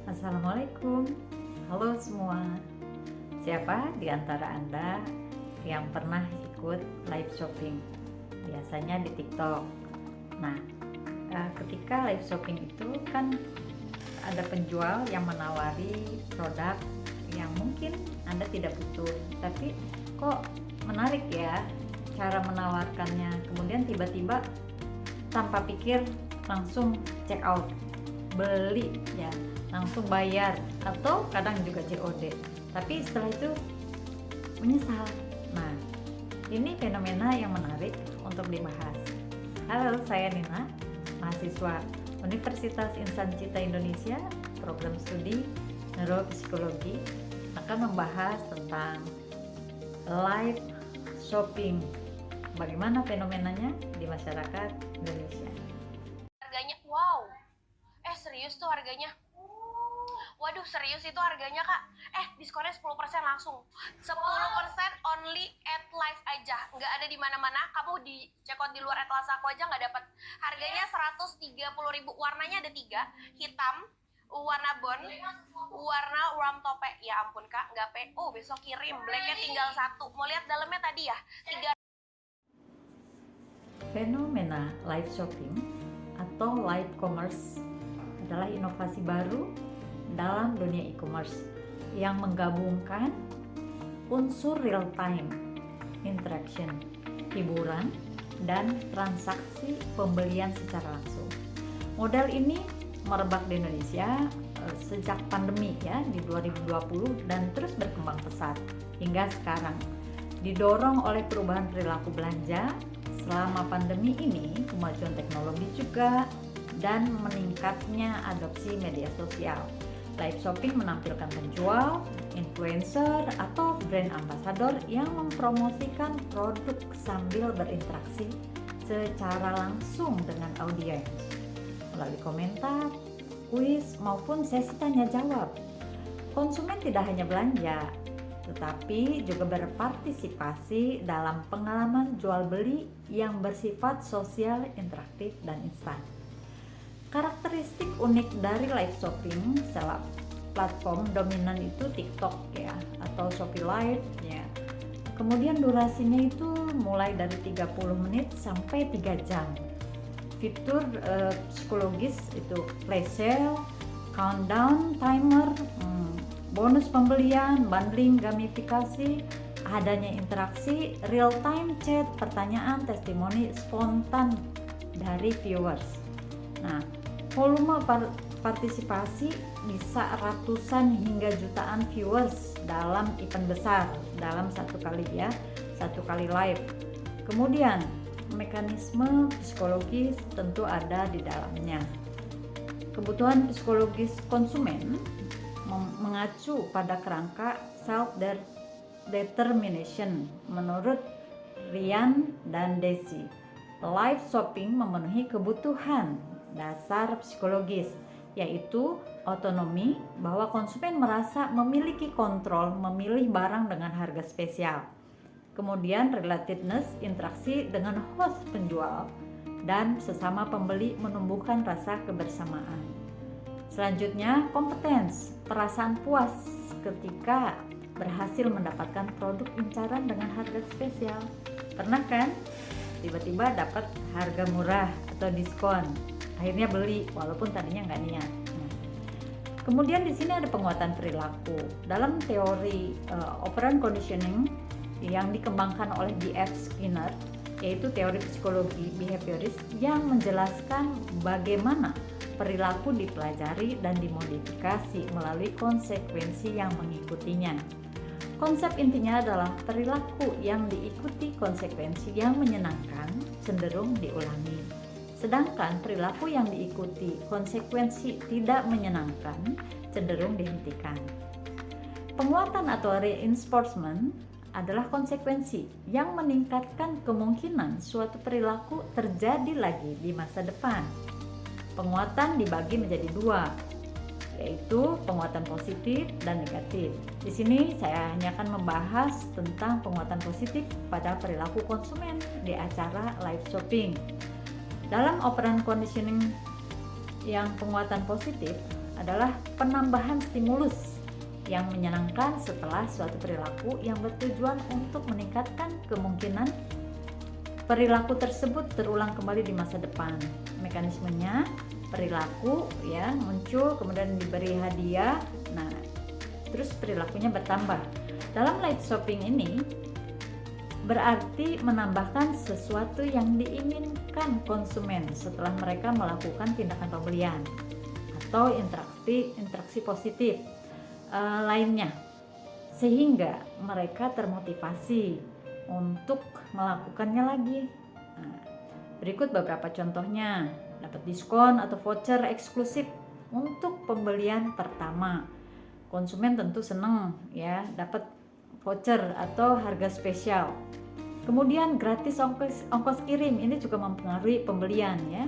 Assalamualaikum, halo semua. Siapa di antara Anda yang pernah ikut live shopping? Biasanya di TikTok. Nah, ketika live shopping itu kan ada penjual yang menawari produk yang mungkin Anda tidak butuh, tapi kok menarik ya cara menawarkannya. Kemudian tiba-tiba tanpa pikir langsung check out, beli ya, langsung bayar, atau kadang juga COD, tapi setelah itu menyesal. Nah, ini fenomena yang menarik untuk dibahas. Halo, saya Nina, mahasiswa Universitas Insan Cita Indonesia, program studi neuropsikologi, akan membahas tentang live shopping, bagaimana fenomenanya di masyarakat Indonesia. Harganya wow, serius tuh harganya. Waduh, serius itu harganya kak. Diskonnya 10% langsung. 10% only at live aja. Nggak ada di mana-mana. Kamu di check out di luar Atlas aku aja nggak dapat. Harganya 130.000. Warnanya ada 3, hitam, warna bon, warna warm tope. Ya ampun kak, nggak PO. Besok kirim. Blacknya tinggal 1. Mau lihat dalamnya tadi ya? 3. Fenomena live shopping atau live commerce adalah inovasi baru dalam dunia e-commerce yang menggabungkan unsur real-time interaction, hiburan, dan transaksi pembelian secara langsung. Model ini merebak di Indonesia sejak pandemi ya di 2020 dan terus berkembang pesat hingga sekarang. Didorong oleh perubahan perilaku belanja selama pandemi ini, kemajuan teknologi juga, dan meningkatnya adopsi media sosial. Live shopping menampilkan penjual, influencer, atau brand ambassador yang mempromosikan produk sambil berinteraksi secara langsung dengan audiens melalui komentar, kuis, maupun sesi tanya jawab. Konsumen tidak hanya belanja, tetapi juga berpartisipasi dalam pengalaman jual beli yang bersifat sosial, interaktif, dan instan. Karakteristik unik dari live shopping, salah platform dominan itu TikTok ya, atau Shopee Live ya. Kemudian durasinya itu mulai dari 30 menit sampai 3 jam. Fitur psikologis itu flash sale, countdown timer, bonus pembelian, bundling, gamifikasi, adanya interaksi, real time chat, pertanyaan, testimoni spontan dari viewers. Nah, volume partisipasi bisa ratusan hingga jutaan viewers dalam event besar dalam satu kali live. Kemudian mekanisme psikologis tentu ada di dalamnya. Kebutuhan psikologis konsumen mengacu pada kerangka self determination menurut Ryan dan Deci. Live shopping memenuhi kebutuhan dasar psikologis, yaitu otonomi, bahwa konsumen merasa memiliki kontrol memilih barang dengan harga spesial. Kemudian relatedness, interaksi dengan host penjual dan sesama pembeli menumbuhkan rasa kebersamaan. Selanjutnya, kompetens, perasaan puas ketika berhasil mendapatkan produk incaran dengan harga spesial. Pernah kan? Tiba-tiba dapat harga murah atau diskon, akhirnya beli walaupun tadinya nggak niat. Kemudian di sini ada penguatan perilaku dalam teori operant conditioning yang dikembangkan oleh B.F. Skinner, yaitu teori psikologi behavioris yang menjelaskan bagaimana perilaku dipelajari dan dimodifikasi melalui konsekuensi yang mengikutinya. Konsep intinya adalah perilaku yang diikuti konsekuensi yang menyenangkan cenderung diulangi, sedangkan perilaku yang diikuti konsekuensi tidak menyenangkan cenderung dihentikan. Penguatan atau reinforcement adalah konsekuensi yang meningkatkan kemungkinan suatu perilaku terjadi lagi di masa depan. Penguatan dibagi menjadi 2, yaitu penguatan positif dan negatif. Di sini saya hanya akan membahas tentang penguatan positif pada perilaku konsumen di acara live shopping. Dalam operant conditioning yang penguatan positif adalah penambahan stimulus yang menyenangkan setelah suatu perilaku yang bertujuan untuk meningkatkan kemungkinan perilaku tersebut terulang kembali di masa depan. Mekanismenya, perilaku ya muncul, kemudian diberi hadiah, nah terus perilakunya bertambah. Dalam light shopping ini berarti menambahkan sesuatu yang diinginkan konsumen setelah mereka melakukan tindakan pembelian atau interaksi positif lainnya, sehingga mereka termotivasi untuk melakukannya lagi. Nah, berikut beberapa contohnya: dapat diskon atau voucher eksklusif untuk pembelian pertama. Konsumen tentu senang ya dapat voucher atau harga spesial. Kemudian gratis ongkos kirim, ini juga mempengaruhi pembelian ya.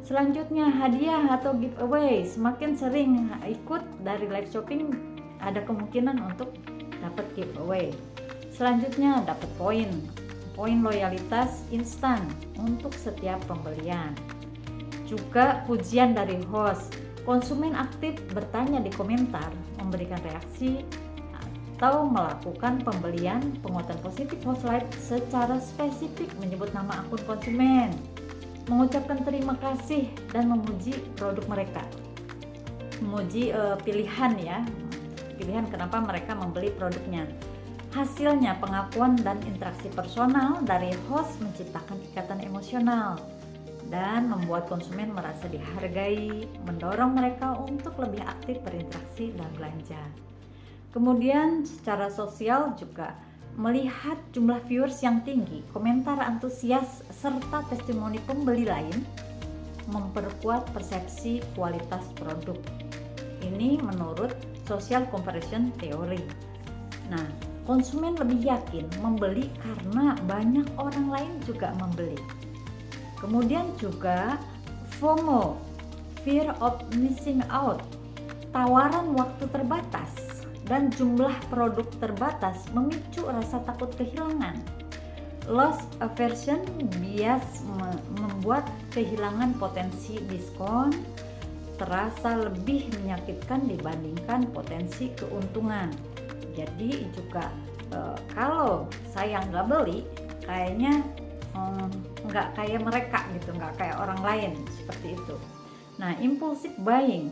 Selanjutnya hadiah atau giveaway, semakin sering ikut dari live shopping ada kemungkinan untuk dapat giveaway. Selanjutnya dapat poin loyalitas instan untuk setiap pembelian. Juga pujian dari host, konsumen aktif bertanya di komentar, memberikan reaksi atau melakukan pembelian. Penguatan positif host live secara spesifik menyebut nama akun konsumen, mengucapkan terima kasih dan memuji produk mereka, memuji pilihan kenapa mereka membeli produknya. Hasilnya pengakuan dan interaksi personal dari host menciptakan ikatan emosional dan membuat konsumen merasa dihargai, mendorong mereka untuk lebih aktif berinteraksi dan belanja. Kemudian secara sosial juga melihat jumlah viewers yang tinggi, komentar antusias serta testimoni pembeli lain memperkuat persepsi kualitas produk. Ini menurut social comparison theory. Nah, konsumen lebih yakin membeli karena banyak orang lain juga membeli. Kemudian juga FOMO, fear of missing out, tawaran waktu terbatas dan jumlah produk terbatas memicu rasa takut kehilangan. Loss aversion, bias membuat kehilangan potensi diskon terasa lebih menyakitkan dibandingkan potensi keuntungan. Jadi juga kalau saya nggak beli, kayaknya nggak kayak mereka gitu, nggak kayak orang lain, seperti itu. Nah, impulsive buying,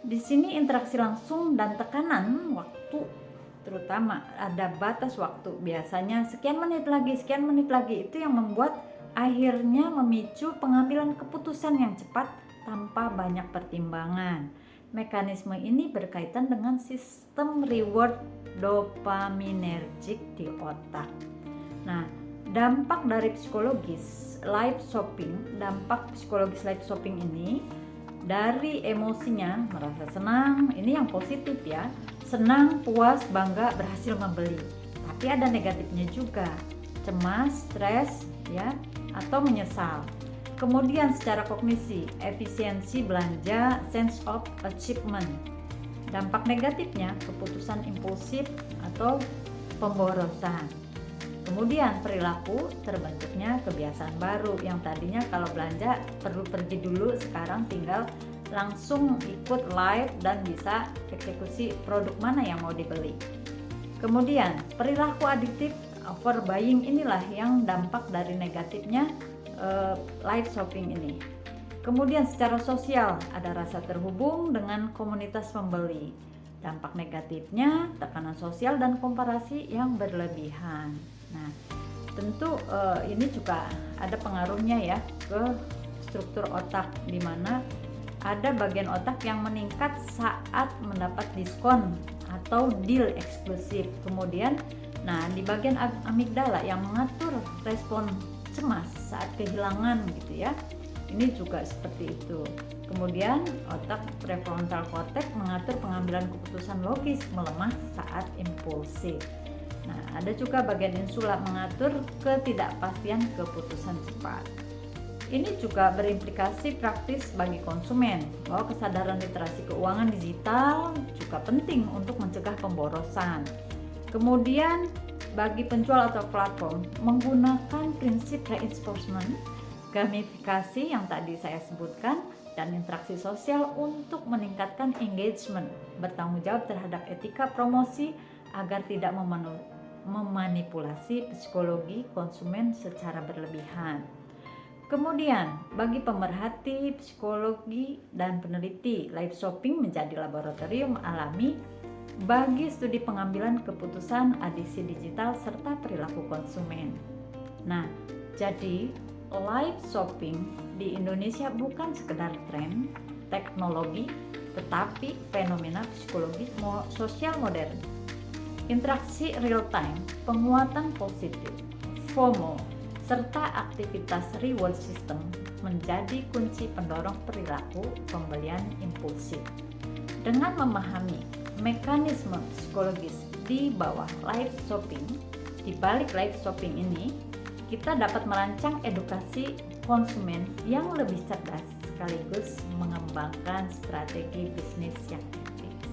di sini interaksi langsung dan tekanan waktu, terutama ada batas waktu, biasanya sekian menit lagi, itu yang membuat akhirnya memicu pengambilan keputusan yang cepat tanpa banyak pertimbangan. Mekanisme ini berkaitan dengan sistem reward dopaminergic di otak. Nah, dampak psikologis live shopping ini dari emosinya merasa senang, ini yang positif ya, senang, puas, bangga, berhasil membeli. Tapi ada negatifnya juga, cemas, stres ya, atau menyesal. Kemudian secara kognisi, efisiensi belanja, sense of achievement. Dampak negatifnya, keputusan impulsif atau pemborosan. Kemudian perilaku, terbentuknya kebiasaan baru yang tadinya kalau belanja perlu pergi dulu, sekarang tinggal langsung ikut live dan bisa eksekusi produk mana yang mau dibeli. Kemudian perilaku adiktif, overbuying, inilah yang dampak dari negatifnya live shopping ini. Kemudian secara sosial, ada rasa terhubung dengan komunitas pembeli. Dampak negatifnya tekanan sosial dan komparasi yang berlebihan. Nah, tentu ini juga ada pengaruhnya ya ke struktur otak, di mana ada bagian otak yang meningkat saat mendapat diskon atau deal eksklusif. Kemudian, nah di bagian amigdala yang mengatur respon cemas saat kehilangan gitu ya. Ini juga seperti itu. Kemudian otak prefrontal cortex mengatur pengambilan keputusan logis, melemah saat impulsif. Nah, ada juga bagian insula mengatur ketidakpastian keputusan cepat. Ini juga berimplikasi praktis bagi konsumen, bahwa kesadaran literasi keuangan digital juga penting untuk mencegah pemborosan. Kemudian bagi penjual atau platform menggunakan prinsip reinforcement, gamifikasi yang tadi saya sebutkan, dan interaksi sosial untuk meningkatkan engagement, bertanggung jawab terhadap etika promosi agar tidak memanipulasi psikologi konsumen secara berlebihan. Kemudian, bagi pemerhati psikologi dan peneliti, live shopping menjadi laboratorium alami bagi studi pengambilan keputusan adiksi digital serta perilaku konsumen. Nah, jadi live shopping di Indonesia bukan sekedar tren teknologi, tetapi fenomena psikologis sosial modern. Interaksi real time, penguatan positif, FOMO, serta aktivitas reward system menjadi kunci pendorong perilaku pembelian impulsif. Dengan memahami mekanisme psikologis di bawah live shopping, di balik live shopping ini, kita dapat merancang edukasi konsumen yang lebih cerdas sekaligus mengembangkan strategi bisnis yang etis.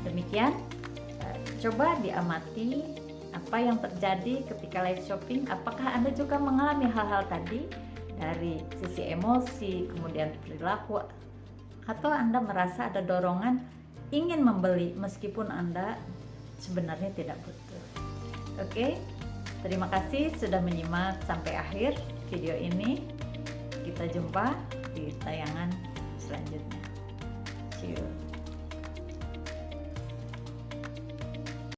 Demikian, coba diamati apa yang terjadi ketika live shopping. Apakah Anda juga mengalami hal-hal tadi dari sisi emosi, kemudian perilaku, atau Anda merasa ada dorongan ingin membeli meskipun Anda sebenarnya tidak butuh. Oke, terima kasih sudah menyimak sampai akhir video ini. Kita jumpa di tayangan selanjutnya. See you.